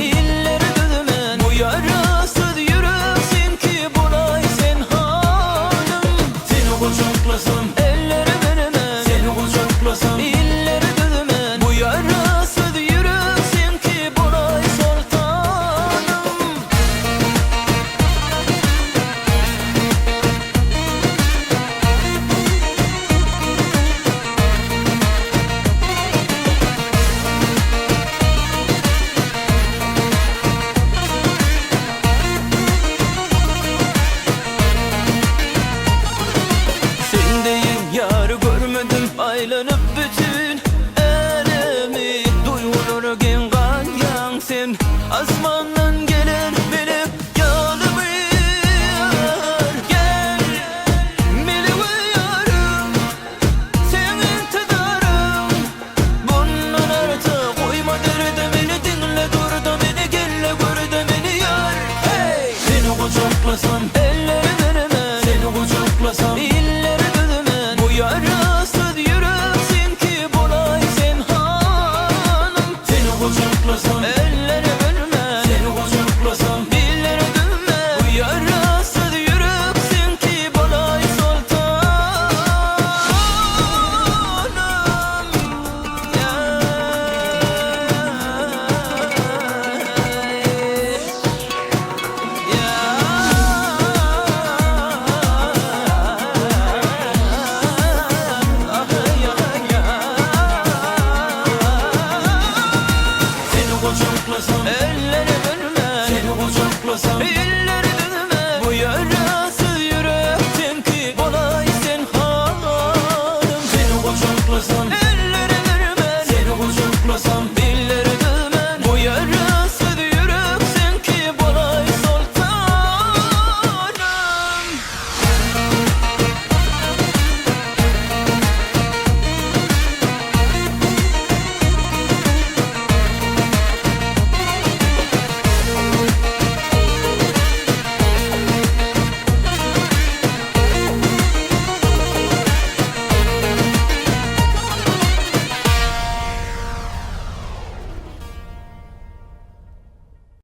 İlleri dümen bu yarasız yürüsün ki bulay sen hanım. Seni kucaklasam elleri vermem, seni kucaklasam illeri dümen bu yarasız yürüsün ki bulay sultanım. Yar görmedim aylanıp bütün elemi duyulurken kalyan sen asmandan gelen benim yanımı yar. Gel benim yarım sen intidarım bundan artık koyma derdimini dinle dur da beni gelle gör de beni yar. Hey! Seni kucaklasam elleri veremem, seni kucaklasam illeri yarasız yürüsün ki bulay sen hanım. Seni kucaklasam elleri vermem, seni kucaklasam dilleri dönmem. Bu yarasız yürüsün ki bulay sultanım. Elleri vermem, seni kucaklasam